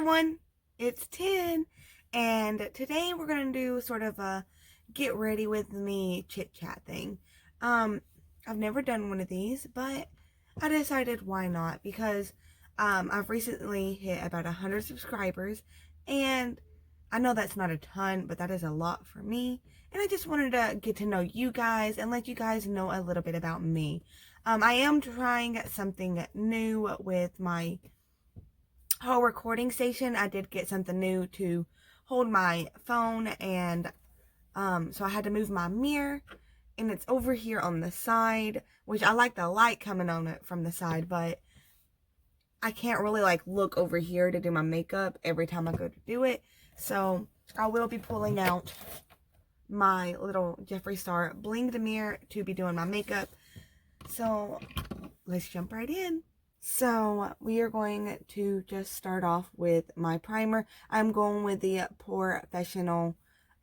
everyone, it's 10, and today we're going to do sort of a get ready with me chit chat thing. I've never done one of these, but I decided why not, because I've recently hit about 100 subscribers, and I know that's not a ton, but that is a lot for me, and I just wanted to get to know you guys and let you guys know a little bit about me. I am trying something new with my whole recording station. I did get something new to hold my phone, and so I had to move my mirror, and it's over here on the side, which I like the light coming on it from the side, but I can't really like look over here to do my makeup every time I go to do it. So I will be pulling out my little Jeffree Star blinged mirror to be doing my makeup. So let's jump right in. So we are going to just start off with my primer. I'm going with the Professional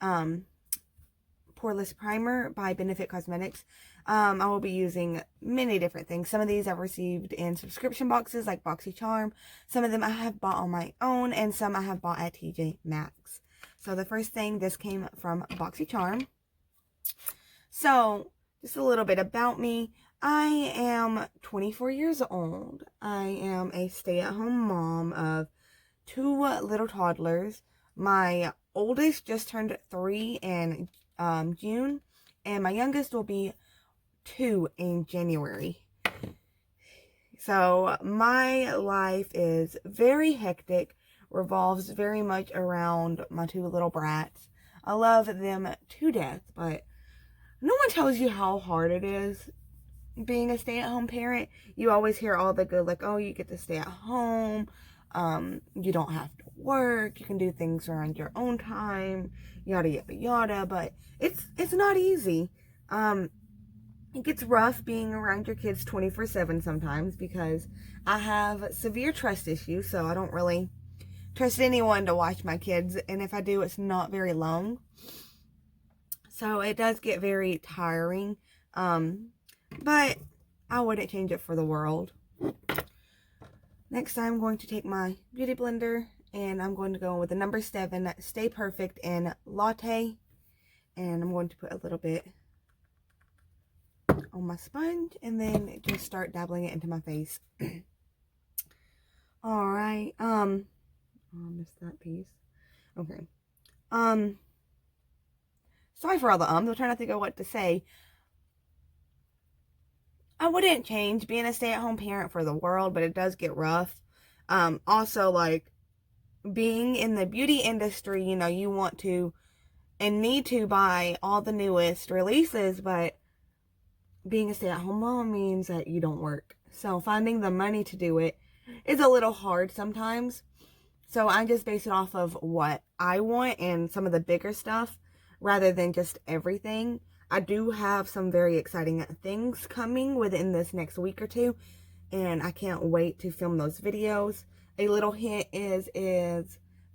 Poreless Primer by Benefit Cosmetics. I will be using many different things. Some of these I've received in subscription boxes like BoxyCharm. Some of them I have bought on my own, and some I have bought at TJ Maxx. So the first thing, this came from BoxyCharm. So just a little bit about me. I am 24 years old. I am a stay-at-home mom of 2 little toddlers. My oldest just turned 3 in June, and my youngest will be 2 in January. So my life is very hectic, revolves very much around my 2 little brats. I love them to death, but no one tells you how hard it is being a stay-at-home parent. You always hear all the good, like, oh, you get to stay at home, you don't have to work, you can do things around your own time, yada yada yada, but it's not easy. It gets rough being around your kids 24/7 sometimes, because I have severe trust issues, so I don't really trust anyone to watch my kids, and if I do, it's not very long. So it does get very tiring, but I wouldn't change it for the world. Next, I'm going to take my beauty blender, and I'm going to go with the number 7 Stay Perfect in Latte, and I'm going to put a little bit on my sponge, and then just start dabbling it into my face. Alright, I missed that piece. Okay. Sorry for all the ums. I'm trying to think of what to say. I wouldn't change being a stay-at-home parent for the world, but it does get rough. Also, like, being in the beauty industry, you know, you want to and need to buy all the newest releases, but being a stay-at-home mom means that you don't work. So finding the money to do it is a little hard sometimes. So I just base it off of what I want and some of the bigger stuff rather than just everything. I do have some very exciting things coming within this next week or two, and I can't wait to film those videos. A little hint is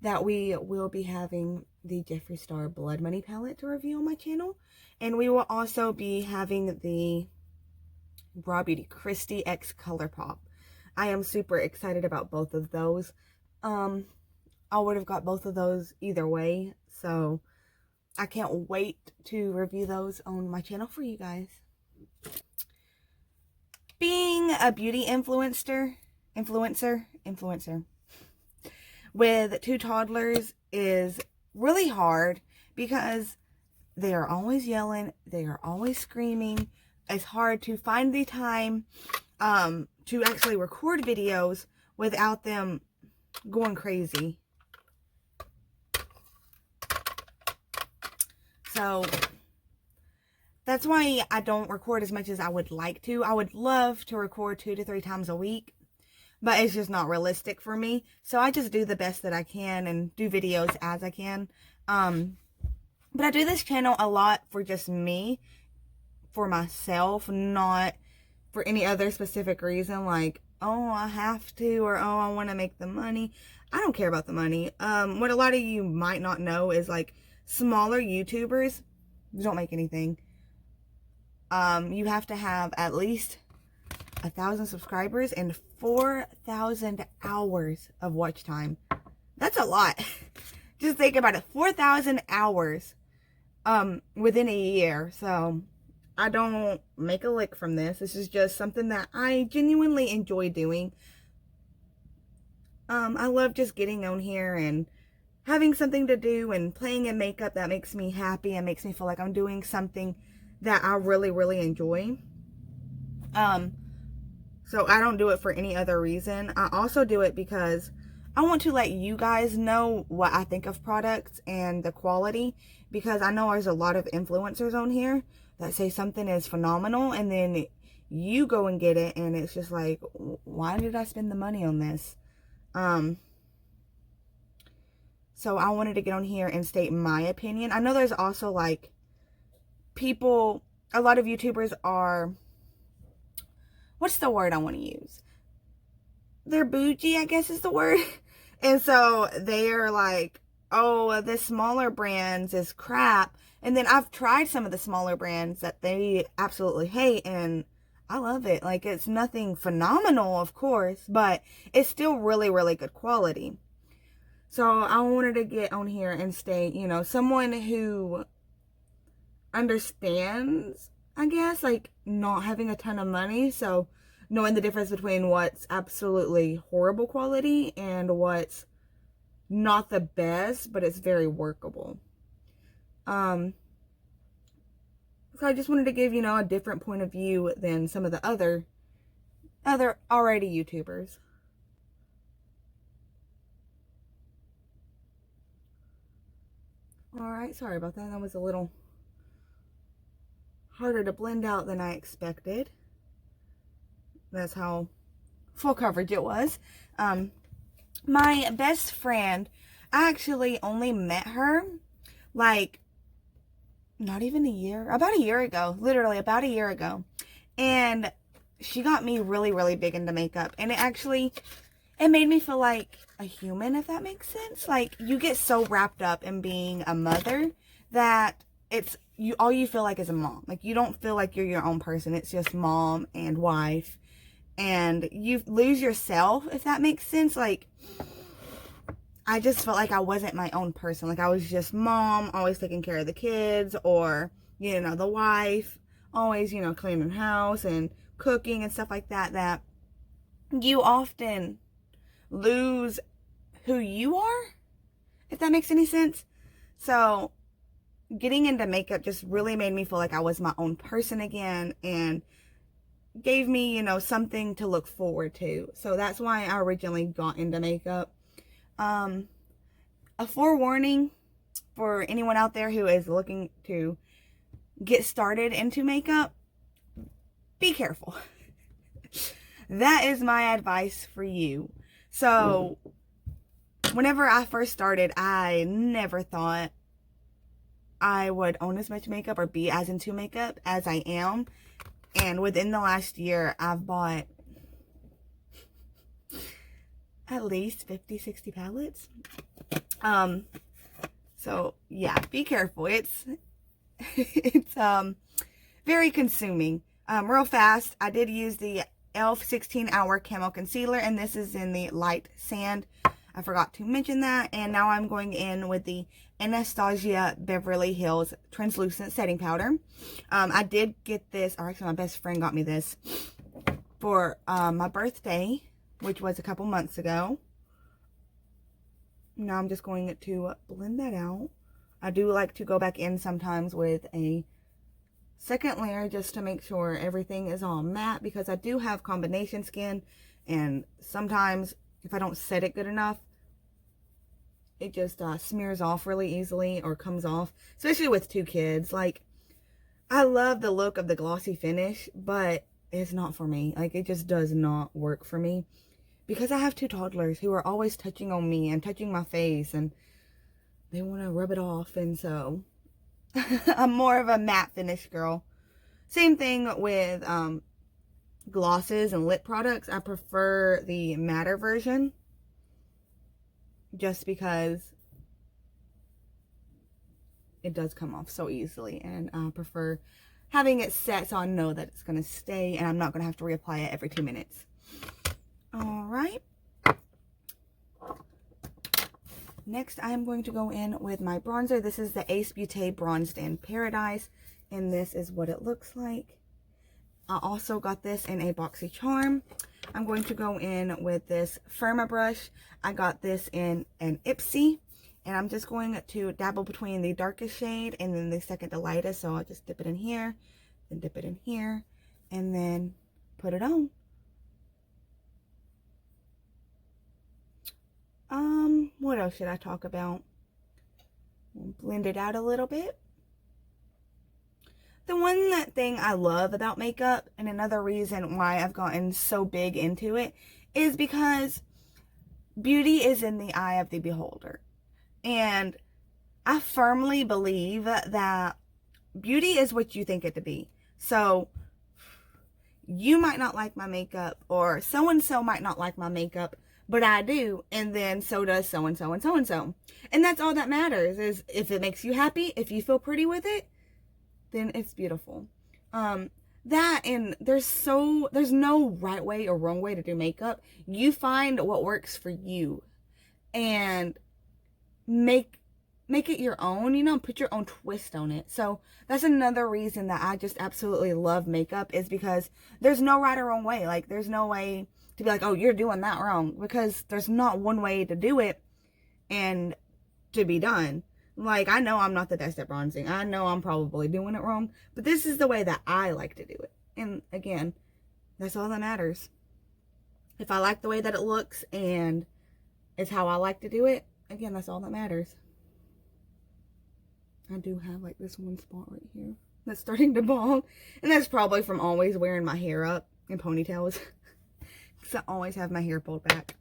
that we will be having the Jeffree Star Blood Money palette to review on my channel, and we will also be having the Raw Beauty Christy X Colourpop. I am super excited about both of those. I would have got both of those either way, so I can't wait to review those on my channel for you guys. Being a beauty influencer with 2 toddlers is really hard, because they are always yelling, they are always screaming. It's hard to find the time to actually record videos without them going crazy. So that's why I don't record as much as I would like to. I would love to record 2 to 3 times a week, but it's just not realistic for me. So I just do the best that I can and do videos as I can. But I do this channel a lot for just me, for myself, not for any other specific reason, like, oh, I have to, or oh, I want to make the money. I don't care about the money. What a lot of you might not know is, like, smaller YouTubers don't make anything. You have to have at least 1,000 subscribers and 4,000 hours of watch time. That's a lot. Just think about it. 4,000 hours within a year. So I don't make a lick from this. This is just something that I genuinely enjoy doing. I love just getting on here and having something to do and playing in makeup that makes me happy and makes me feel like I'm doing something that I really, really enjoy. So I don't do it for any other reason. I also do it because I want to let you guys know what I think of products and the quality, because I know there's a lot of influencers on here that say something is phenomenal and then you go and get it and it's just like, why did I spend the money on this? So I wanted to get on here and state my opinion. I know there's also like people, a lot of YouTubers are, what's the word I want to use? They're bougie, I guess is the word. And so they're like, oh, the smaller brands is crap. And then I've tried some of the smaller brands that they absolutely hate, and I love it. Like, it's nothing phenomenal, of course, but it's still really, really good quality. So I wanted to get on here and state, you know, someone who understands, I guess, like not having a ton of money. So knowing the difference between what's absolutely horrible quality and what's not the best, but it's very workable. So I just wanted to give, you know, a different point of view than some of the other already YouTubers. Alright, sorry about that. That was a little harder to blend out than I expected. That's how full coverage it was. My best friend, I actually only met her like not even a year, about a year ago, literally about a year ago. And she got me really, really big into makeup. And it made me feel like a human, if that makes sense. Like, you get so wrapped up in being a mother that all you feel like is a mom. Like, you don't feel like you're your own person. It's just mom and wife. And you lose yourself, if that makes sense. Like, I just felt like I wasn't my own person. Like, I was just mom, always taking care of the kids, or, you know, the wife, always, you know, cleaning the house and cooking and stuff like that, that you often lose who you are, if that makes any sense. So getting into makeup just really made me feel like I was my own person again, and gave me, you know, something to look forward to. So that's why I originally got into makeup. A forewarning for anyone out there who is looking to get started into makeup: be careful. That is my advice for you. So whenever I first started, I never thought I would own as much makeup or be as into makeup as I am. And within the last year, I've bought at least 50, 60 palettes. So yeah, be careful. It's very consuming. Real fast, I did use the e.l.f. 16-hour Camo Concealer, and this is in the light sand. I forgot to mention that. And now I'm going in with the Anastasia Beverly Hills Translucent Setting Powder. I did get this, or actually my best friend got me this for my birthday, which was a couple months ago. Now I'm just going to blend that out. I do like to go back in sometimes with a second layer just to make sure everything is all matte, because I do have combination skin, and sometimes if I don't set it good enough, it just smears off really easily or comes off, especially with 2 kids. Like, I love the look of the glossy finish, but it's not for me. Like, it just does not work for me, because I have 2 toddlers who are always touching on me and touching my face, and they want to rub it off. And so I'm more of a matte finish girl. Same thing with glosses and lip products. I prefer the matter version, just because it does come off so easily, and I prefer having it set so I know that it's going to stay and I'm not going to have to reapply it every 2 minutes. Alright. Next, I am going to go in with my bronzer. This is the Ace Beauté Bronzed in Paradise, and this is what it looks like. I also got this in a boxy charm. I'm going to go in with this Firma brush. I got this in an Ipsy, and I'm just going to dabble between the darkest shade and then the second to lightest. So I'll just dip it in here, then dip it in here, and then put it on. What else should I talk about? Blend it out a little bit. The one thing I love about makeup, and another reason why I've gotten so big into it, is because beauty is in the eye of the beholder. And I firmly believe that beauty is what you think it to be. So you might not like my makeup, or so-and-so might not like my makeup, but I do, and then so does so-and-so and so-and-so. And that's all that matters, is if it makes you happy, if you feel pretty with it, then it's beautiful. That, and there's no right way or wrong way to do makeup. You find what works for you and make it your own, you know, put your own twist on it. So that's another reason that I just absolutely love makeup, is because there's no right or wrong way. Like, there's no way to be like, oh, you're doing that wrong, because there's not one way to do it and to be done. Like, I know I'm not the best at bronzing. I know I'm probably doing it wrong, but this is the way that I like to do it. And again, that's all that matters. If I like the way that it looks and it's how I like to do it, again, that's all that matters. I do have like this one spot right here that's starting to bald, and that's probably from always wearing my hair up in ponytails. Because I always have my hair pulled back.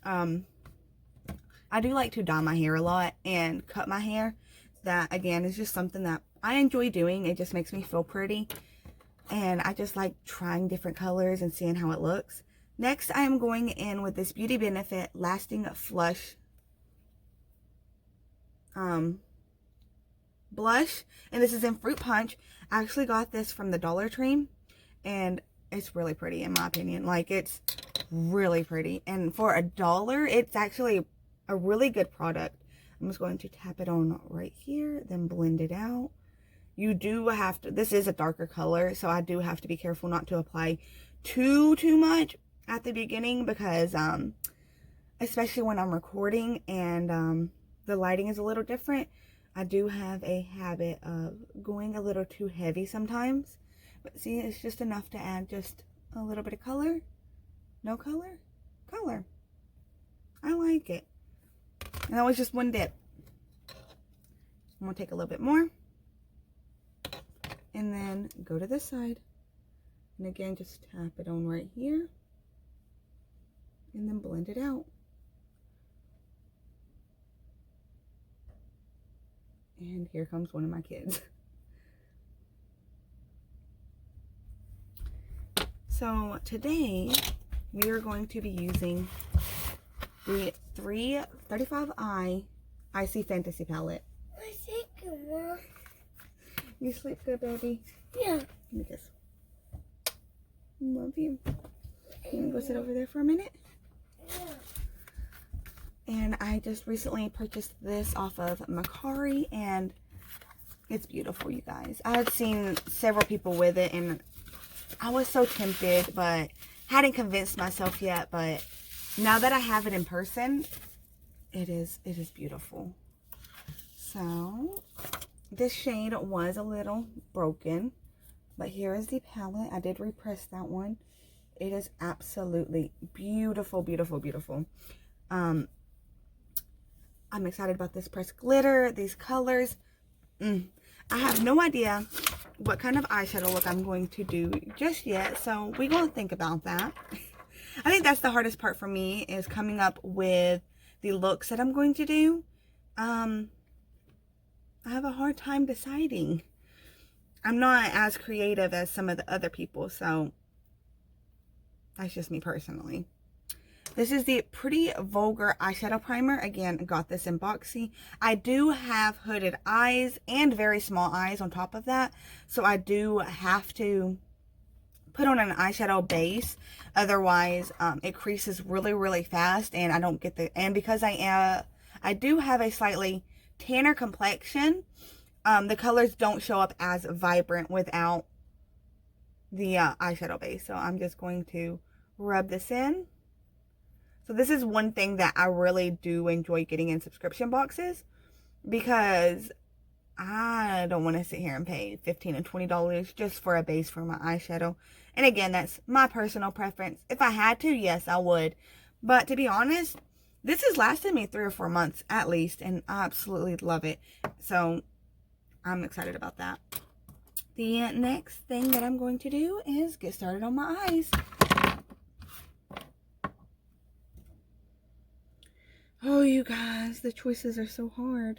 I do like to dye my hair a lot and cut my hair. That, again, is just something that I enjoy doing. It just makes me feel pretty. And I just like trying different colors and seeing how it looks. Next, I am going in with this Beauty Benefit Lasting Flush blush. And this is in Fruit Punch. I actually got this from the Dollar Tree. And it's really pretty, in my opinion. Like, it's really pretty. And for $1, it's actually a really good product. I'm just going to tap it on right here, then blend it out. You do have to, this is a darker color, so I do have to be careful not to apply too much at the beginning, because especially when I'm recording and the lighting is a little different, I do have a habit of going a little too heavy sometimes. But see, it's just enough to add just a little bit of color. No color? Color. I like it. And that was just one dip. I'm going to take a little bit more. And then go to this side. And again, just tap it on right here. And then blend it out. And here comes one of my kids. So today we are going to be using the 335i Icy Fantasy Palette. I sleep good, Mom. You sleep good, baby? Yeah. Give me this. Love you. You want to go sit over there for a minute? Yeah. And I just recently purchased this off of Mercari, and it's beautiful, you guys. I had seen several people with it, and I was so tempted, but hadn't convinced myself yet. But now that I have it in person, it is beautiful. So this shade was a little broken, but here is the palette. I did repress that one. It is absolutely beautiful, beautiful, beautiful. I'm excited about this pressed glitter, these colors. I have no idea what kind of eyeshadow look I'm going to do just yet, so we're going to think about that. I think that's the hardest part for me, is coming up with the looks that I'm going to do. I have a hard time deciding. I'm not as creative as some of the other people, so that's just me personally. This is the Pretty Vulgar Eyeshadow Primer. Again, I got this in boxy. I do have hooded eyes and very small eyes on top of that, so I do have to put on an eyeshadow base. Otherwise, it creases really, really fast, and I don't get the, and because I I do have a slightly tanner complexion. The colors don't show up as vibrant without the eyeshadow base. So I'm just going to rub this in. So this is one thing that I really do enjoy getting in subscription boxes, because I don't want to sit here and pay $15 and $20 just for a base for my eyeshadow. And again, that's my personal preference. If I had to, yes, I would. But to be honest, this has lasted me 3 or 4 months at least, and I absolutely love it. So I'm excited about that. The next thing that I'm going to do is get started on my eyes. Oh, you guys, the choices are so hard.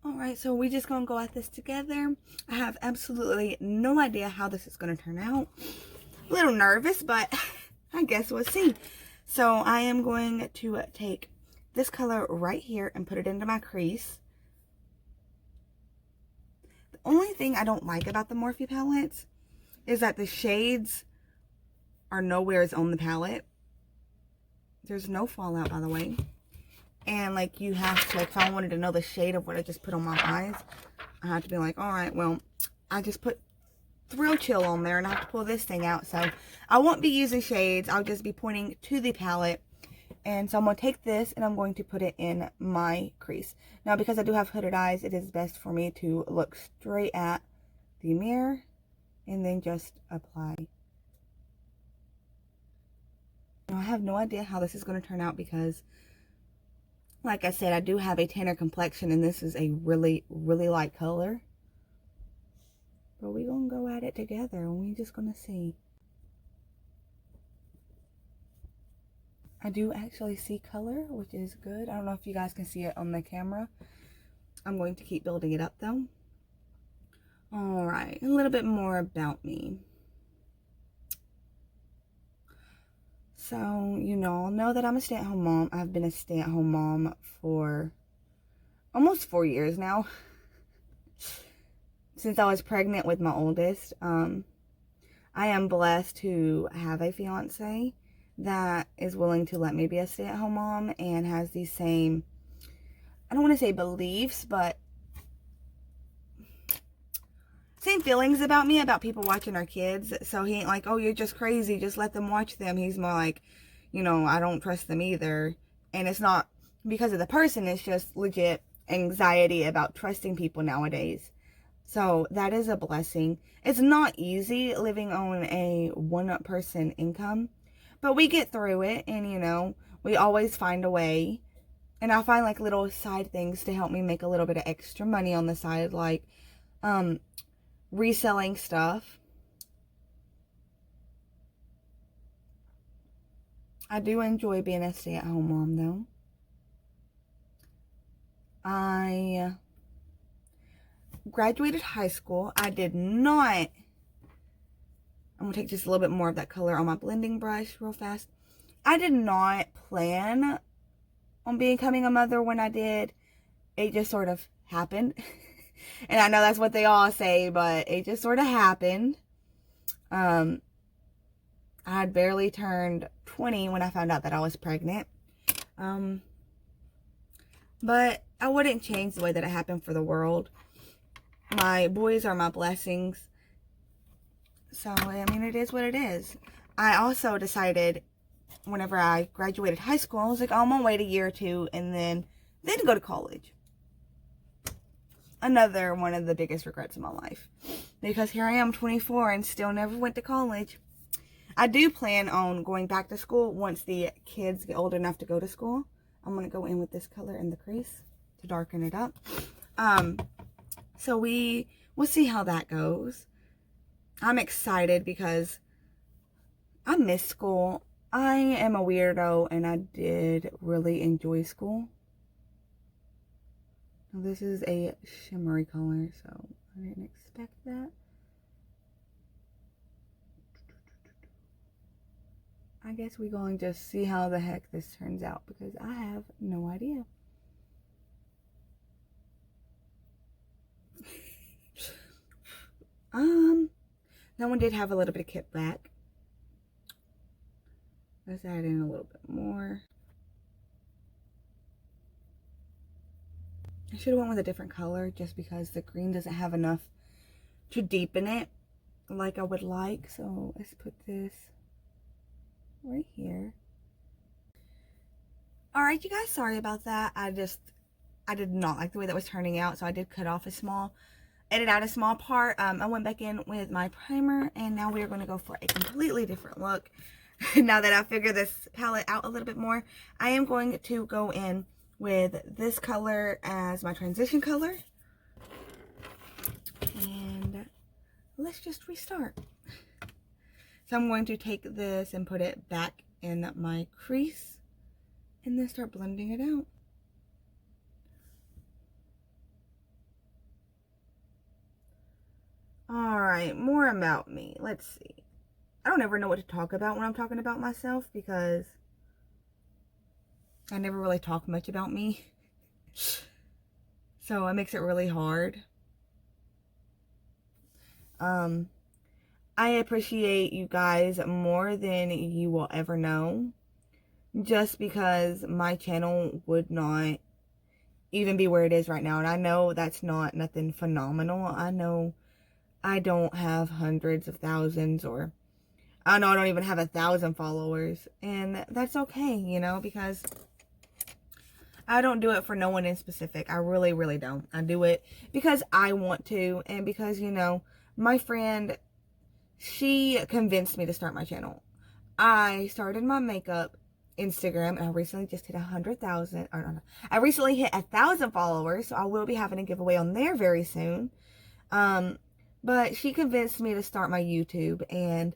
Alright, so we're just gonna go at this together. I have absolutely no idea how this is gonna turn out. A little nervous, but I guess we'll see. So I am going to take this color right here and put it into my crease. The only thing I don't like about the Morphe palettes is that the shades are nowhere on the palette. There's no fallout, by the way. And like, you have to, like, if I wanted to know the shade of what I just put on my eyes, I have to be like, all right, well, I just put Thrill Chill on there and I have to pull this thing out. So I won't be using shades. I'll just be pointing to the palette. And so I'm going to take this and I'm going to put it in my crease. Now, because I do have hooded eyes, it is best for me to look straight at the mirror and then just apply. Now, I have no idea how this is going to turn out because, like I said, I do have a tanner complexion and this is a really, really light color. But we're going to go at it together and we're just going to see. I do actually see color, which is good. I don't know if you guys can see it on the camera. I'm going to keep building it up though. Alright, a little bit more about me. So, you all know that I'm a stay-at-home mom. I've been a stay-at-home mom for almost 4 years now. Since I was pregnant with my oldest. I am blessed to have a fiance that is willing to let me be a stay-at-home mom and has the same, I don't want to say beliefs, but same feelings about me, about people watching our kids. So he ain't like, oh, you're just crazy, just let them watch them. He's more like, I don't trust them either. And it's not because of the person, it's just legit anxiety about trusting people nowadays. So that is a blessing. It's not easy living on a one-person income, but we get through it, and we always find a way. And I find like little side things to help me make a little bit of extra money on the side, like reselling stuff. I do enjoy being a stay-at-home mom though. I graduated high school. I did not, I'm going to take just a little bit more of that color on my blending brush real fast. I did not plan on becoming a mother when I did. It just sort of happened. And I know that's what they all say, but it just sort of happened. I had barely turned 20 when I found out that I was pregnant. But I wouldn't change the way that it happened for the world. My boys are my blessings. So, I mean, it is what it is. I also decided whenever I graduated high school, I was like, oh, I'm going to wait a year or two and then go to college. Another one of the biggest regrets of my life. Because here I am, 24, and still never went to college. I do plan on going back to school once the kids get old enough to go to school. I'm going to go in with this color in the crease to darken it up. So we'll see how that goes. I'm excited because I miss school. I am a weirdo and I did really enjoy school. Now this is a shimmery color, so I didn't expect that. I guess we're going to just see how the heck this turns out because I have no idea. That one did have a little bit of kickback. Let's add in a little bit more. I should have went with a different color just because the green doesn't have enough to deepen it like I would like. So let's put this right here. Alright, you guys, sorry about that. I did not like the way that was turning out, so I did cut off edit out a small part. I went back in with my primer, and now we are going to go for a completely different look. Now that I figured this palette out a little bit more, I am going to go in with this color as my transition color. And let's just restart. So I'm going to take this and put it back in my crease and then start blending it out. Alright, more about me. Let's see. I don't ever know what to talk about when I'm talking about myself because I never really talk much about me. So it makes it really hard. I appreciate you guys more than you will ever know. Just because my channel would not even be where it is right now. And I know that's not nothing phenomenal. I know I don't have hundreds of thousands, or I know I don't even have 1,000 followers. And that's okay, you know, because I don't do it for no one in specific. I really, really don't. I do it because I want to, and because, you know, my friend, she convinced me to start my channel. I started my makeup Instagram, and I recently just hit 100,000, or no, I recently hit 1,000 followers, so I will be having a giveaway on there very soon. But she convinced me to start my YouTube, and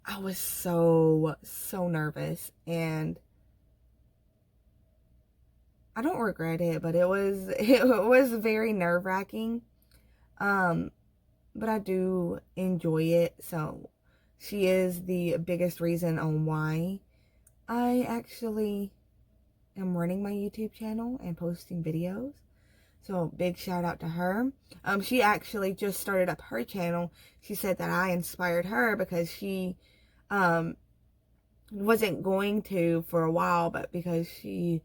I was so nervous, and I don't regret it, but it was very nerve-wracking. But I do enjoy it, so she is the biggest reason on why I actually am running my YouTube channel and posting videos. So big shout out to her. She actually just started up her channel. She said that I inspired her because she wasn't going to for a while, but because she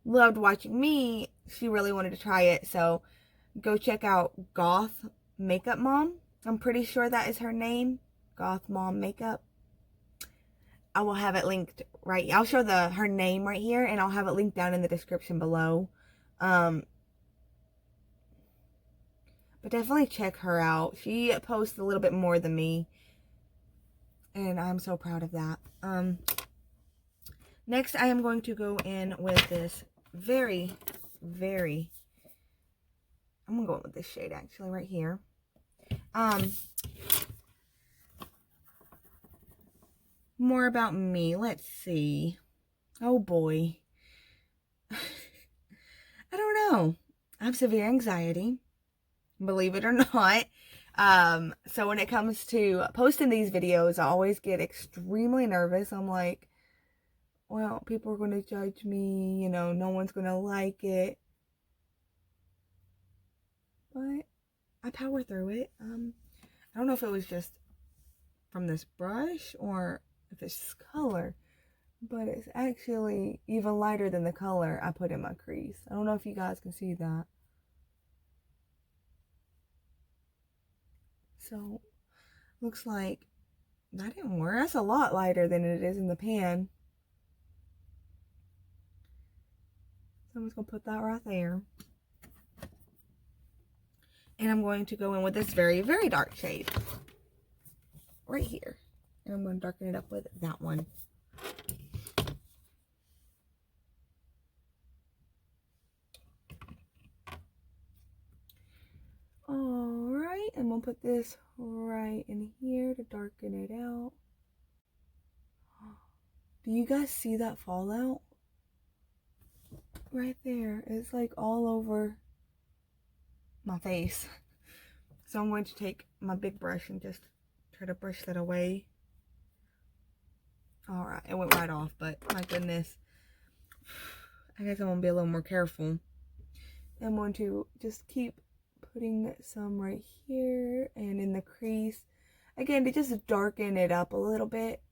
loved watching me, she really wanted to try it. So go check out Goth Makeup Mom. I'm pretty sure that is her name. Goth Mom Makeup. I will have it linked right. I'll show her name right here, and I'll have it linked down in the description below. But definitely check her out. She posts a little bit more than me, and I'm so proud of that. Next, I am going to go in with this I'm gonna go in with this shade actually right here. More about me. Let's see. Oh boy. I don't know. I have severe anxiety, believe it or not. So when it comes to posting these videos, I always get extremely nervous. I'm like, well, people are going to judge me, you know, no one's going to like it. But I power through it. I don't know if it was just from this brush or if it's color, but it's actually even lighter than the color I put in my crease. I don't know if you guys can see that. So, looks like that didn't work. That's a lot lighter than it is in the pan. So I'm just going to put that right there. And I'm going to go in with this very, very dark shade. Right here. And I'm going to darken it up with that one. Alright, I'm going to put this right in here to darken it out. Do you guys see that fallout? Right there. It's like all over my face. So I'm going to take my big brush and just try to brush that away. Alright, it went right off, but my goodness. I guess I'm going to be a little more careful. I'm going to just keep putting some right here and in the crease. Again, to just darken it up a little bit.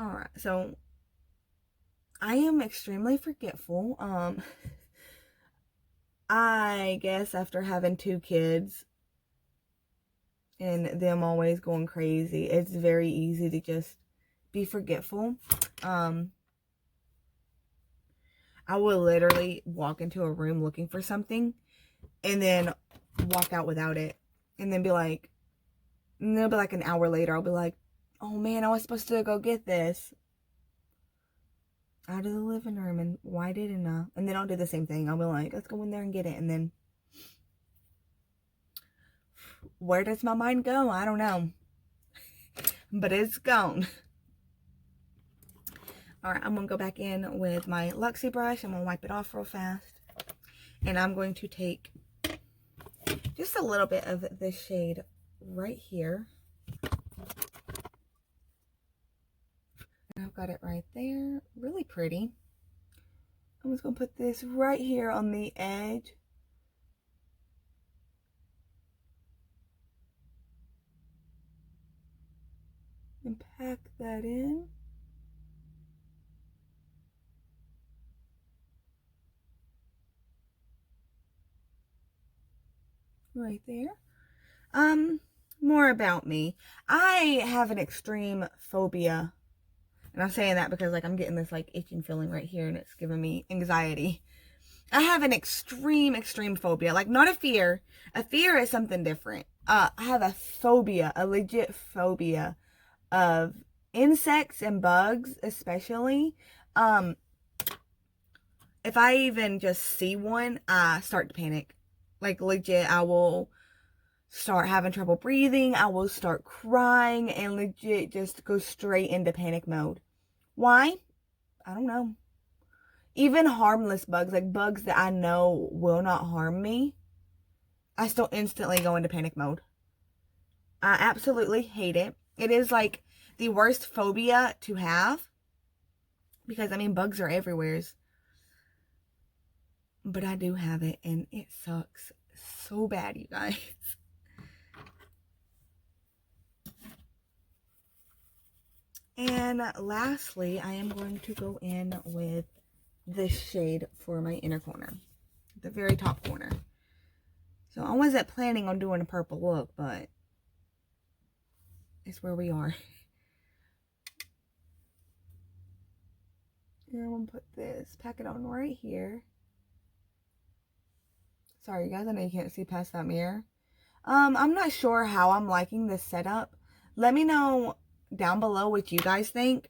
Alright, so I am extremely forgetful. I guess after having 2 kids and them always going crazy, it's very easy to just be forgetful. I will literally walk into a room looking for something and then walk out without it. And then be like, and it'll be like an hour later, I'll be like, oh man, I was supposed to go get this out of the living room, and why didn't I? And then I'll do the same thing. I'll be like, let's go in there and get it. And then where does my mind go? I don't know. But it's gone. Alright, I'm going to go back in with my Luxie brush. I'm going to wipe it off real fast. And I'm going to take just a little bit of this shade right here. And I've got it right there. Really pretty. I'm just going to put this right here on the edge. And pack that in. Right there. More about me. I have an extreme phobia. And I'm saying that because like I'm getting this like itching feeling right here and it's giving me anxiety. I have an extreme phobia. Like not a fear. A fear is something different. I have a phobia, a legit phobia of insects and bugs, especially. If I even just see one, I start to panic. Like legit, I will start having trouble breathing. I will start crying and legit just go straight into panic mode. Why? I don't know. Even harmless bugs, like bugs that I know will not harm me, I still instantly go into panic mode. I absolutely hate it. It is like the worst phobia to have because I mean bugs are everywhere. But I do have it and it sucks so bad, you guys. And lastly, I am going to go in with this shade for my inner corner, the very top corner. So I wasn't planning on doing a purple look, but it's where we are. And I'm going to put this, pack it on right here. Sorry, you guys, I know you can't see past that mirror. I'm not sure how I'm liking this setup. Let me know down below what you guys think.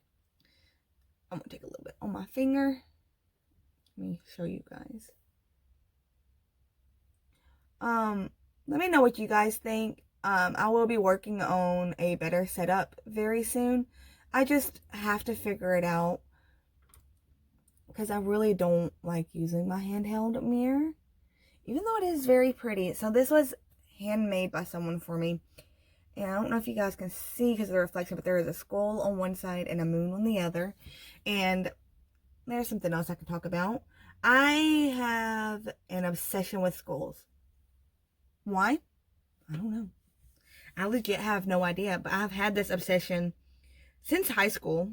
I'm going to take a little bit on my finger. Let me show you guys. Let me know what you guys think. I will be working on a better setup very soon. I just have to figure it out because I really don't like using my handheld mirror, even though it is very pretty. So this was handmade by someone for me. And I don't know if you guys can see because of the reflection, but there is a skull on one side and a moon on the other. And there's something else I can talk about. I have an obsession with skulls. Why? I don't know. I legit have no idea, but I've had this obsession since high school.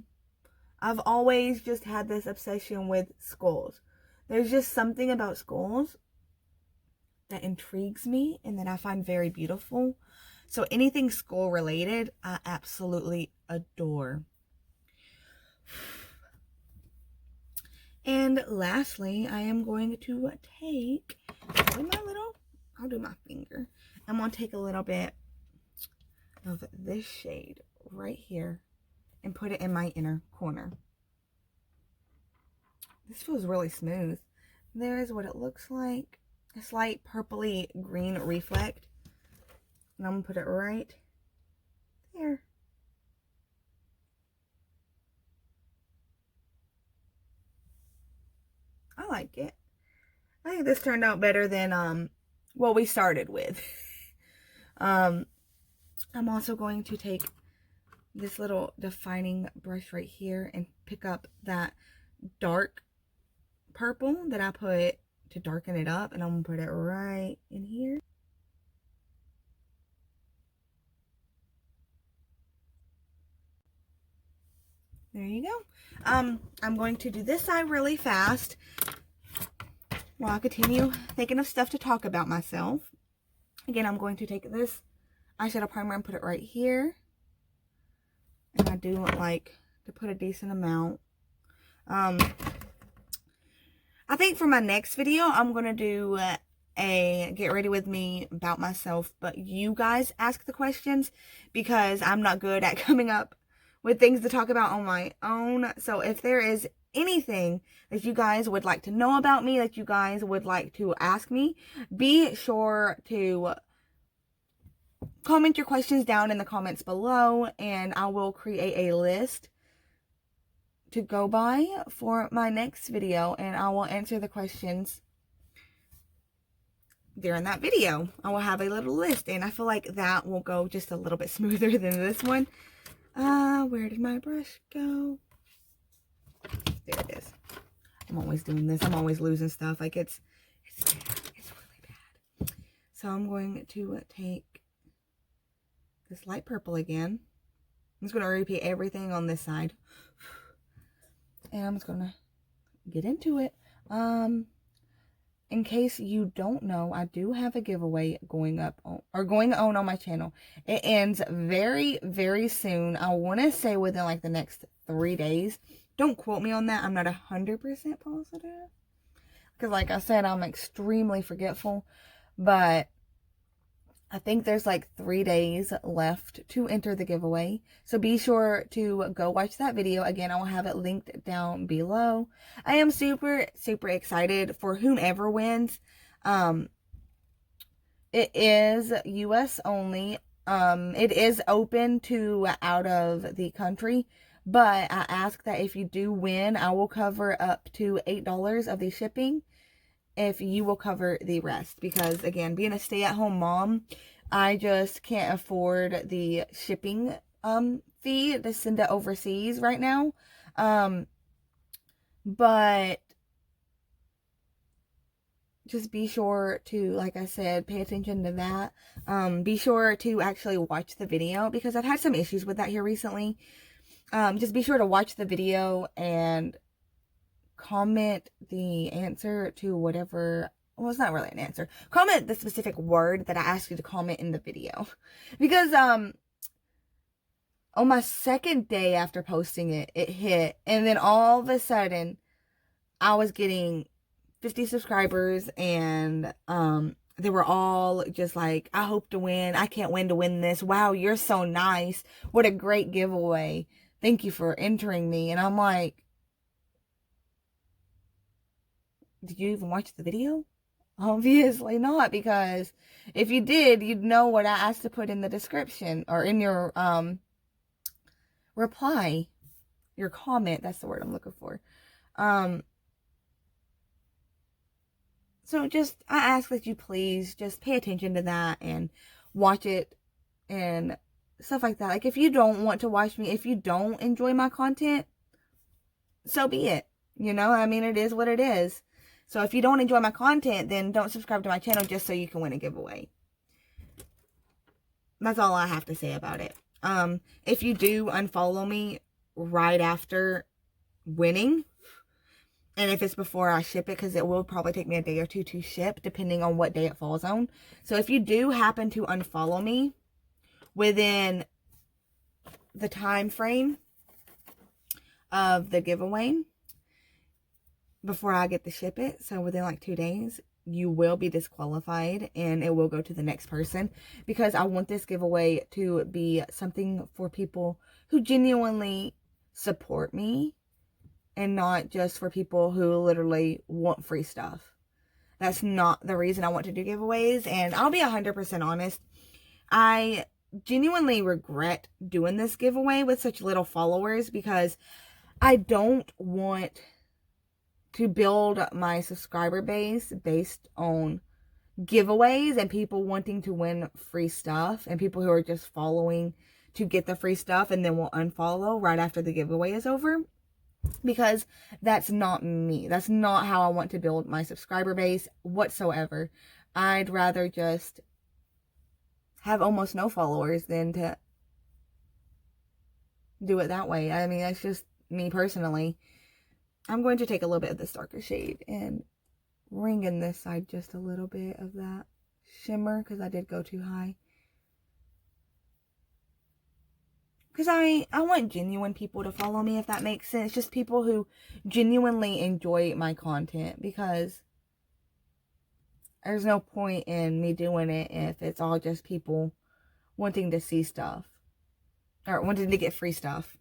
I've always just had this obsession with skulls. There's just something about skulls that intrigues me and that I find very beautiful. So anything skull related, I absolutely adore. And lastly, I am going to take I'll do my finger. I'm going to take a little bit of this shade right here and put it in my inner corner. This feels really smooth. There's what it looks like. A slight purpley green reflect. And I'm going to put it right there. I like it. I think this turned out better than what we started with. I'm also going to take this little defining brush right here and pick up that dark purple that I put to darken it up, and I'm gonna put it right in here. there you go. I'm going to do this side really fast while I continue thinking of stuff to talk about myself. Again, I'm going to take this eyeshadow primer and put it right here. And I do like to put a decent amount. I think for my next video, I'm going to do a get ready with me about myself, but you guys ask the questions because I'm not good at coming up with things to talk about on my own. So if there is anything that you guys would like to know about me, that you guys would like to ask me, be sure to comment your questions down in the comments below, and I will create a list to go by for my next video, and I will answer the questions during that video. I will have a little list, and I feel like that will go just a little bit smoother than this one. Where did my brush go? There it is. I'm always doing this. I'm always losing stuff. Like it's bad. It's really bad. So I'm going to take this light purple again. I'm just going to repeat everything on this side. And I'm just going to get into it. In case you don't know, I do have a giveaway going on my channel. It ends very, very soon. I want to say within like the next 3 days. Don't quote me on that. I'm not 100% positive. Because like I said, I'm extremely forgetful. But I think there's like 3 days left to enter the giveaway. So be sure to go watch that video. Again, I will have it linked down below. I am super, super excited for whomever wins. It is US only. It is open to out of the country. But I ask that if you do win, I will cover up to $8 of the shipping if you will cover the rest. Because, again, being a stay-at-home mom, I just can't afford the shipping fee to send it overseas right now. But just be sure to, like I said, pay attention to that. Be sure to actually watch the video because I've had some issues with that here recently. Just be sure to watch the video and comment the answer to whatever, well, it's not really an answer. Comment the specific word that I asked you to comment in the video. Because, on my second day after posting it, it hit. And then all of a sudden, I was getting 50 subscribers and, they were all just like, I hope to win. I can't win to win this. Wow, you're so nice. What a great giveaway. Thank you for entering me. And I'm like, did you even watch the video? Obviously not, because if you did, you'd know what I asked to put in the description or in your reply, your comment. That's the word I'm looking for. So just, I ask that you please just pay attention to that and watch it and stuff like that. Like, if you don't want to watch me, if you don't enjoy my content, so be it. You know, I mean, it is what it is. So if you don't enjoy my content, then don't subscribe to my channel just so you can win a giveaway. That's all I have to say about it. If you do unfollow me right after winning, and if it's before I ship it, because it will probably take me a day or two to ship, depending on what day it falls on. So if you do happen to unfollow me within the time frame of the giveaway, before I get to ship it, so within like 2 days, you will be disqualified and it will go to the next person, because I want this giveaway to be something for people who genuinely support me and not just for people who literally want free stuff. That's not the reason I want to do giveaways. And I'll be 100% honest, I genuinely regret doing this giveaway with such little followers, because I don't want to build my subscriber base based on giveaways and people wanting to win free stuff and people who are just following to get the free stuff and then will unfollow right after the giveaway is over. Because that's not me. That's not how I want to build my subscriber base whatsoever. I'd rather just have almost no followers than to do it that way. I mean, that's just me personally. I'm going to take a little bit of this darker shade and ring in this side just a little bit of that shimmer, because I did go too high. Because I want genuine people to follow me, if that makes sense. Just people who genuinely enjoy my content, because there's no point in me doing it if it's all just people wanting to see stuff. Or wanting to get free stuff.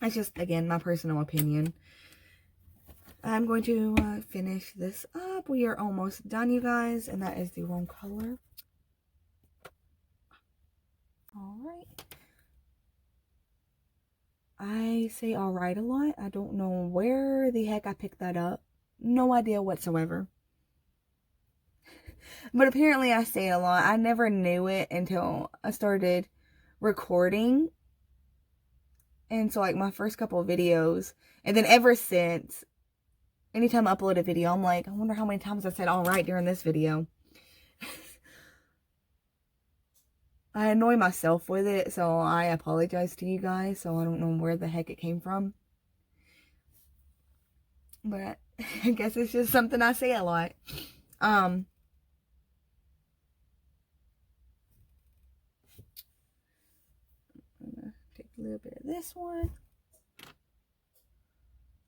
That's just, again, my personal opinion. I'm going to finish this up. We are almost done, you guys. And that is the wrong color. Alright. I say alright a lot. I don't know where the heck I picked that up. No idea whatsoever. But apparently I say it a lot. I never knew it until I started recording. And so, like, my first couple of videos, and then ever since, anytime I upload a video, I'm like, I wonder how many times I said alright during this video. I annoy myself with it, so I apologize to you guys. So I don't know where the heck it came from. But I guess it's just something I say a lot. Take a little bit of this one.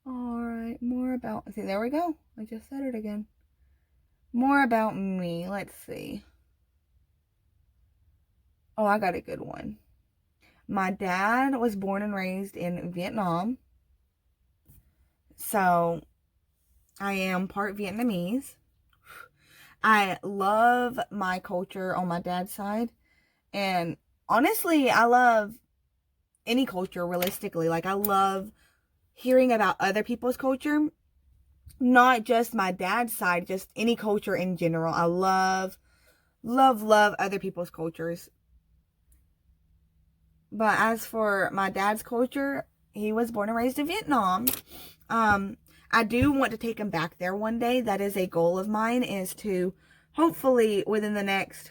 Alright, more about... See, there we go. I just said it again. More about me. Let's see. Oh, I got a good one. My dad was born and raised in Vietnam. So, I am part Vietnamese. I love my culture on my dad's side. And honestly, I love any culture, realistically. Like, I love hearing about other people's culture. Not just my dad's side, just any culture in general. I love other people's cultures. But as for my dad's culture, he was born and raised in Vietnam. I do want to take him back there one day. That is a goal of mine, is to hopefully within the next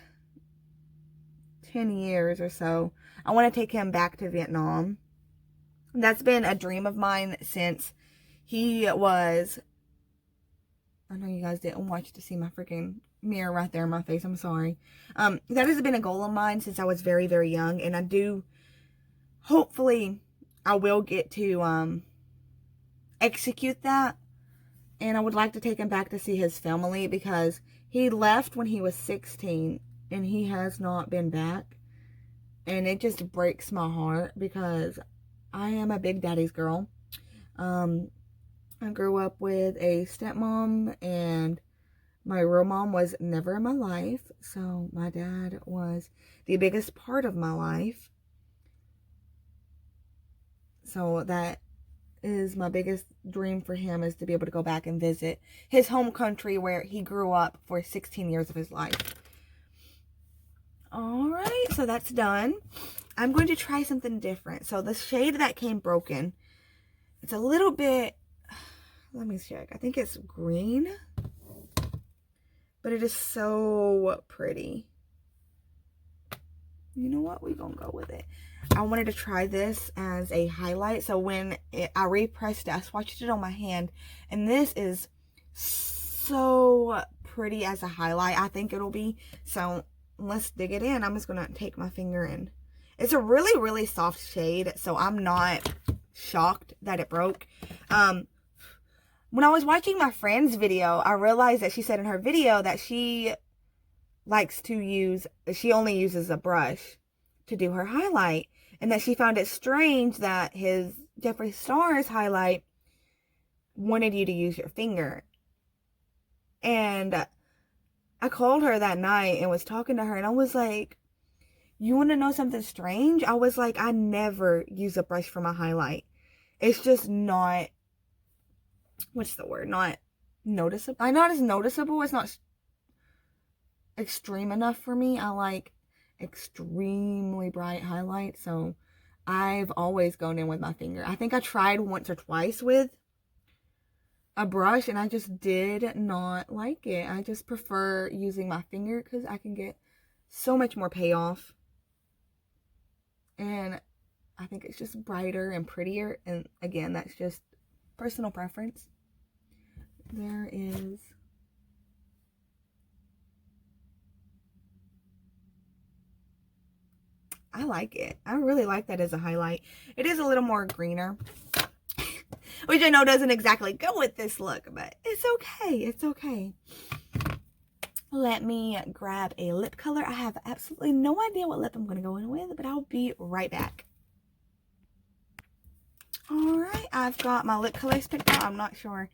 10 years or so, I want to take him back to Vietnam. That's been a dream of mine since he was... I know you guys didn't watch to see my freaking mirror right there in my face. I'm sorry. That has been a goal of mine since I was very, very young. And I do... Hopefully, I will get to execute that. And I would like to take him back to see his family, because he left when he was 16 and he has not been back. And it just breaks my heart, because I am a big daddy's girl. I grew up with a stepmom, and my real mom was never in my life. So my dad was the biggest part of my life. So that is my biggest dream for him, is to be able to go back and visit his home country where he grew up for 16 years of his life. Alright, so that's done. I'm going to try something different. So the shade that came broken, it's a little bit, let me check. I think it's green, but it is so pretty. You know what? We're going to go with it. I wanted to try this as a highlight. So when I repressed it, I swatched it on my hand. And this is so pretty as a highlight. I think it'll be. So let's dig it in. I'm just going to take my finger in. It's a really, really soft shade. So I'm not shocked that it broke. When I was watching my friend's video, I realized that she said in her video that she likes to use, she only uses a brush to do her highlight, and that she found it strange that his Jeffree Star's highlight wanted you to use your finger. And I called her that night and was talking to her, and I was like, you want to know something strange? I was like, I never use a brush for my highlight. It's just not, what's the word? Not noticeable. I'm not as noticeable. It's not extreme enough for me. I like extremely bright highlights, so I've always gone in with my finger. I think I tried once or twice with a brush, and I just did not like it. I just prefer using my finger because I can get so much more payoff. And I think it's just brighter and prettier. And again, that's just personal preference. There is... I like it. I really like that as a highlight. It is a little more greener, which I know doesn't exactly go with this look, but it's okay. It's okay. Let me grab a lip color. I have absolutely no idea what lip I'm going to go in with, but I'll be right back. Alright, I've got my lip colors picked out. I'm not sure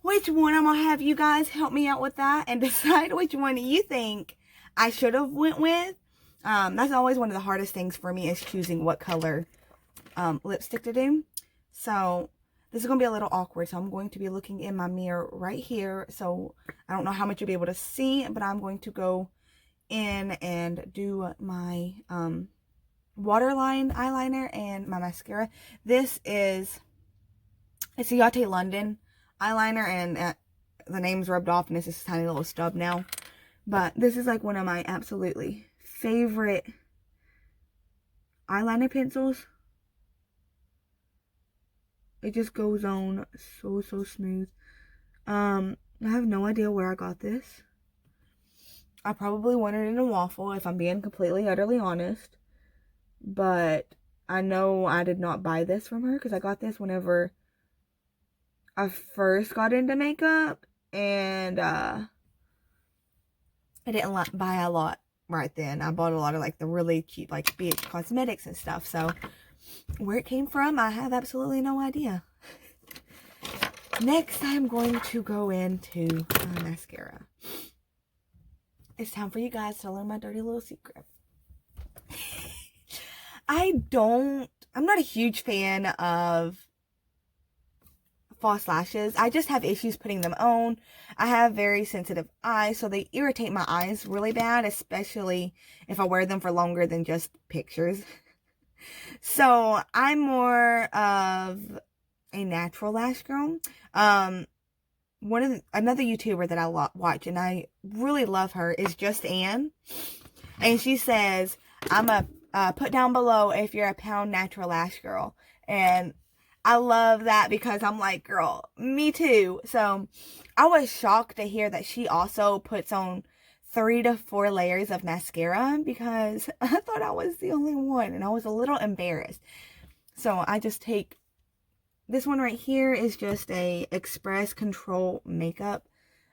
which one. I'm going to have you guys help me out with that and decide which one you think I should have went with. That's always one of the hardest things for me, is choosing what color lipstick to do. So this is going to be a little awkward. So I'm going to be looking in my mirror right here. So I don't know how much you'll be able to see, but I'm going to go in and do my waterline eyeliner and my mascara. This is a Ciate London eyeliner, and the name's rubbed off, and this is a tiny little stub now. But this is like one of my absolutely favorite eyeliner pencils. It just goes on so smooth. I have no idea where I got this. I probably wanted it in a waffle, if I'm being completely utterly honest. But I know I did not buy this from her, because I got this whenever I first got into makeup, and I didn't buy a lot right then. I bought a lot of like the really cheap like BH Cosmetics and stuff. So where it came from, I have absolutely no idea. Next, I'm going to go into mascara. It's time for you guys to learn my dirty little secret. I'm not a huge fan of false lashes. I just have issues putting them on. I have very sensitive eyes, so they irritate my eyes really bad, especially if I wear them for longer than just pictures. So I'm more of a natural lash girl. Another YouTuber that I watch and I really love her is Just Ann, and she says, I'm a put down below if you're a pound natural lash girl. And I love that, because I'm like, girl, me too. So I was shocked to hear that she also puts on 3 to 4 layers of mascara, because I thought I was the only one, and I was a little embarrassed. So I just take this one right here, is just a Express Control Makeup,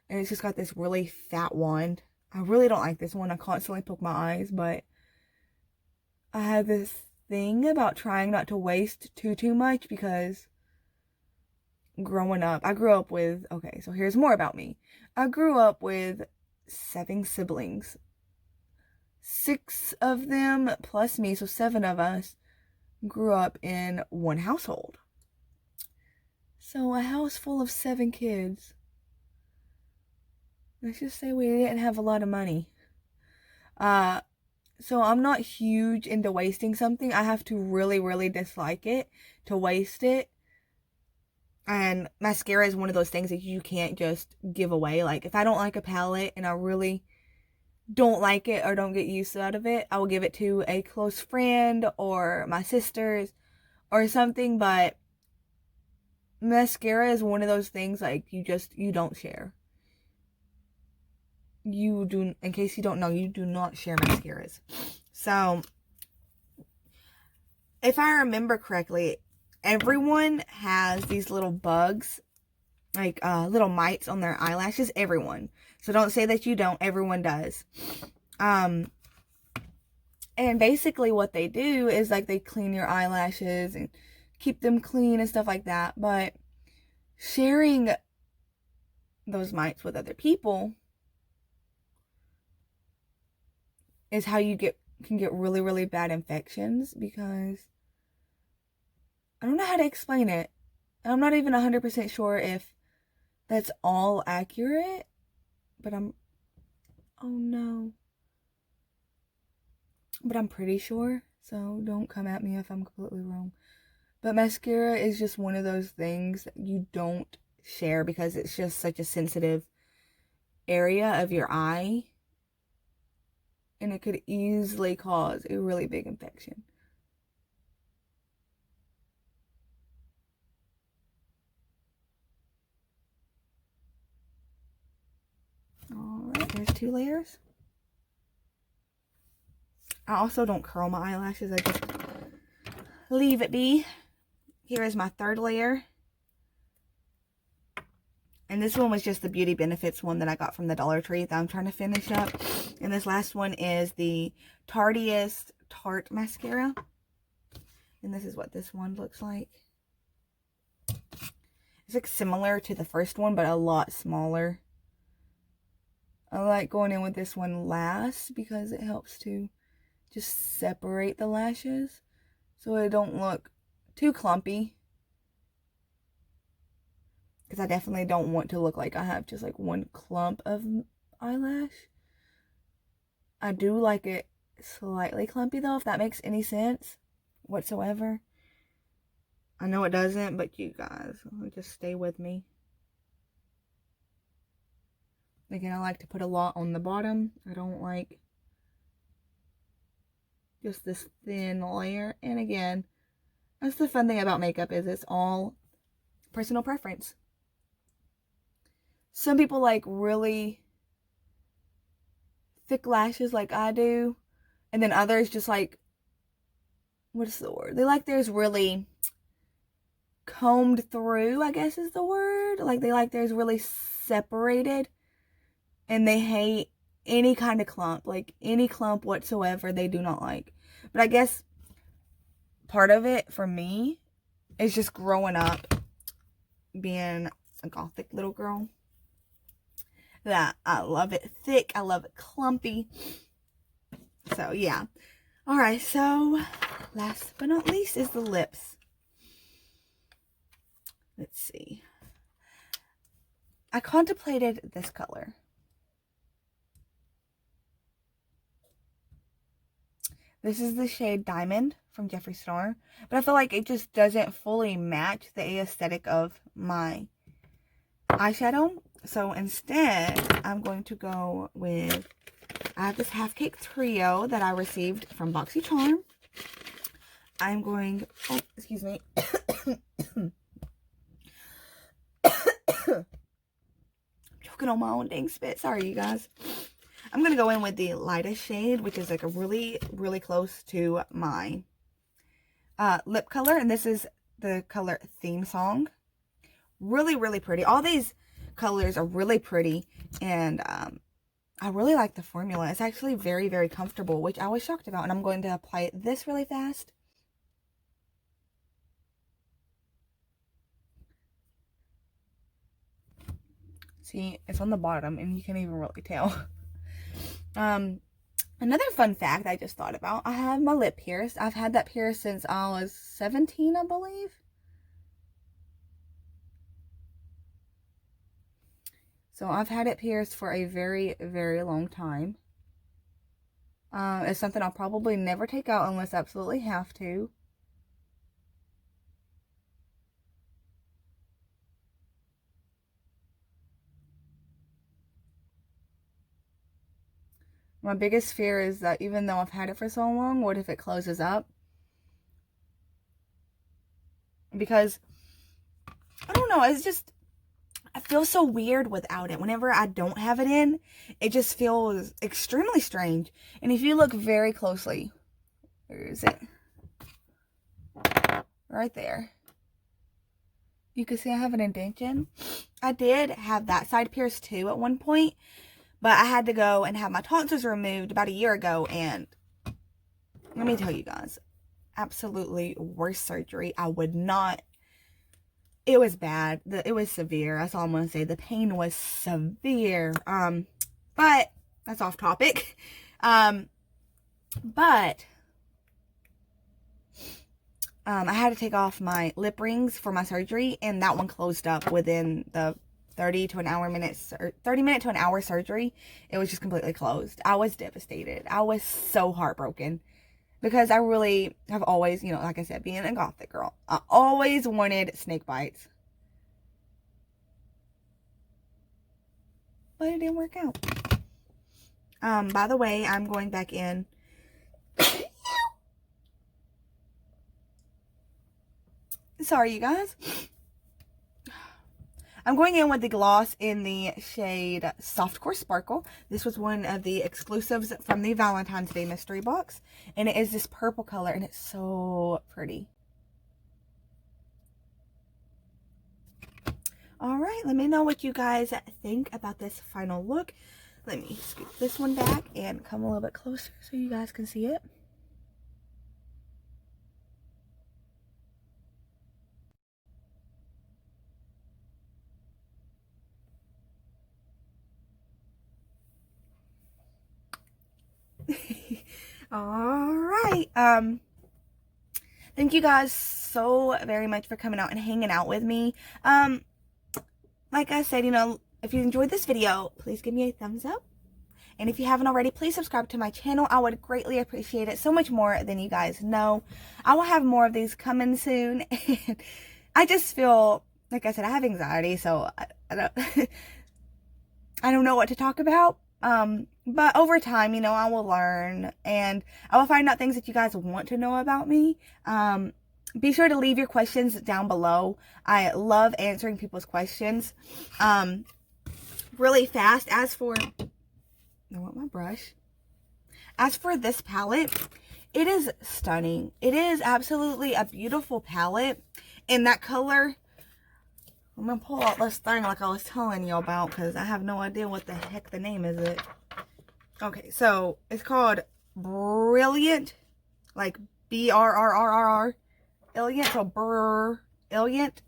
and it's just got this really fat wand. I really don't like this one. I constantly poke my eyes, but I have this thing about trying not to waste too much, because growing up, I grew up with, okay, so here's more about me. I grew up with 7 siblings. 6 of them plus me, so 7 of us grew up in one household. So a house full of 7 kids. Let's just say we didn't have a lot of money. So I'm not huge into wasting something. I have to really dislike it to waste it. And mascara is one of those things that you can't just give away. Like, if I don't like a palette and I really don't like it or don't get use out of it, I will give it to a close friend or my sisters or something. But mascara is one of those things, like, you don't share. You do, in case you don't know, you do not share mascaras. So if I remember correctly, everyone has these little bugs, like little mites on their eyelashes. Everyone. So don't say that you don't. Everyone does. And basically what they do is, like, they clean your eyelashes and keep them clean and stuff like that. But sharing those mites with other people is how you can get really bad infections, because I don't know how to explain it. And I'm not even 100% sure if that's all accurate, but oh no. But I'm pretty sure, so don't come at me if I'm completely wrong. But mascara is just one of those things that you don't share, because it's just such a sensitive area of your eye, and it could easily cause a really big infection. There's 2 layers. I also don't curl my eyelashes. I just leave it be. Here is my 3rd layer. And this one was just the Beauty Benefits one that I got from the Dollar Tree that I'm trying to finish up. And this last one is the Tardiest Tarte Mascara. And this is what this one looks like. It's like similar to the first one, but a lot smaller. I like going in with this one last because it helps to just separate the lashes so they don't look too clumpy. Because I definitely don't want to look like I have just like one clump of eyelash. I do like it slightly clumpy though, if that makes any sense whatsoever. I know it doesn't, but you guys, just stay with me. Again, I like to put a lot on the bottom. I don't like just this thin layer. And again, that's the fun thing about makeup, is it's all personal preference. Some people like really thick lashes like I do. And then others just like, what is the word? They like theirs really combed through, I guess is the word. Like they like theirs really separated. And they hate any kind of clump. Like any clump whatsoever they do not like. But I guess part of it for me is just growing up being a gothic little girl. That I love it thick. I love it clumpy. So yeah. Alright, so last but not least is the lips. Let's see. I contemplated this color. This is the shade Diamond from Jeffree Star. But I feel like it just doesn't fully match the aesthetic of my eyeshadow. So instead, I'm going to go with, I have this Half Cake Trio that I received from BoxyCharm. I'm going, oh, excuse me. Choking on my own dang spit. Sorry, you guys. I'm going to go in with the lightest shade, which is like a really, really close to my lip color. And this is the color Theme Song. Really, really pretty. All these colors are really pretty. And I really like the formula. It's actually very, very comfortable, which I was shocked about. And I'm going to apply this really fast. See, it's on the bottom and you can't even really tell. Another fun fact I just thought about, I have my lip pierced. I've had that pierced since I was 17, I believe. So I've had it pierced for a very, very long time. It's something I'll probably never take out unless I absolutely have to. My biggest fear is that even though I've had it for so long, what if it closes up? Because, I don't know, it's just, I feel so weird without it. Whenever I don't have it in, it just feels extremely strange. And if you look very closely, where is it? Right there. You can see I have an indentation. I did have that side pierced too at one point. But I had to go and have my tonsils removed about a year ago, and let me tell you guys, absolutely worst surgery. I would not, it was bad. It was severe. That's all I'm going to say. The pain was severe. But that's off topic. I had to take off my lip rings for my surgery, and that one closed up within the 30 to an hour minutes, or 30 minute to an hour surgery. It was just completely closed. I was devastated. I was so heartbroken because I really have always, you know, like I said, being a gothic girl, I always wanted snake bites, but it didn't work out. By the way, I'm going back in. Sorry, you guys. I'm going in with the gloss in the shade Softcore Sparkle. This was one of the exclusives from the Valentine's Day mystery box. And it is this purple color, and it's so pretty. Alright, let me know what you guys think about this final look. Let me scoop this one back and come a little bit closer so you guys can see it. Alright, thank you guys so very much for coming out and hanging out with me. Like I said, you know, if you enjoyed this video, please give me a thumbs up. And if you haven't already, please subscribe to my channel. I would greatly appreciate it so much more than you guys know. I will have more of these coming soon. And I just feel, like I said, I have anxiety, so I don't, I don't know what to talk about. But over time, you know, I will learn and I will find out things that you guys want to know about me. Be sure to leave your questions down below. I love answering people's questions. Really fast, as for, I want my brush. As for this palette, it is stunning. It is absolutely a beautiful palette. And that color, I'm going to pull out this thing like I was telling you about because I have no idea what the heck the name is it. Okay, so it's called Brilliant, like B-R-R-R-R-R. Brilliant, so Brilliant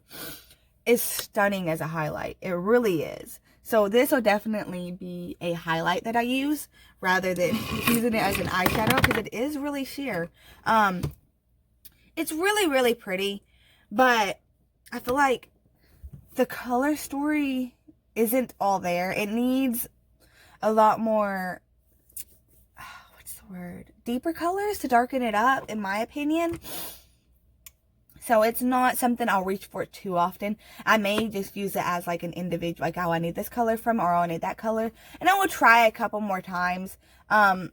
is stunning as a highlight. It really is. So this will definitely be a highlight that I use rather than using it as an eyeshadow because it is really sheer. It's really, really pretty, but I feel like the color story isn't all there. It needs a lot more, what's the word? Deeper colors to darken it up, in my opinion. So it's not something I'll reach for too often. I may just use it as like an individual, like, oh, I need this color from, or oh, I need that color. And I will try a couple more times. I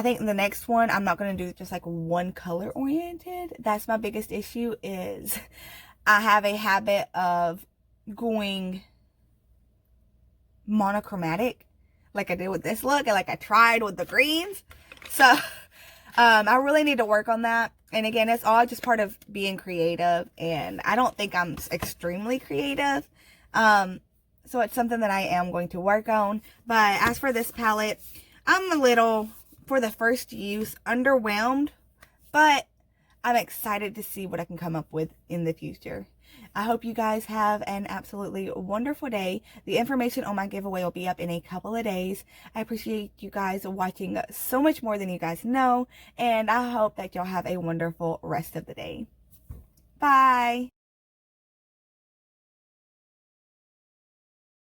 think the next one, I'm not going to do just like one color oriented. That's my biggest issue is I have a habit of going monochromatic like I did with this look and like I tried with the greens. So I really need to work on that. And again, it's all just part of being creative, and I don't think I'm extremely creative. So it's something that I am going to work on. But as for this palette, I'm a little, for the first use, underwhelmed, but I'm excited to see what I can come up with in the future. I hope you guys have an absolutely wonderful day. The information on my giveaway will be up in a couple of days. I appreciate you guys watching so much more than you guys know, and I hope that y'all have a wonderful rest of the day. Bye!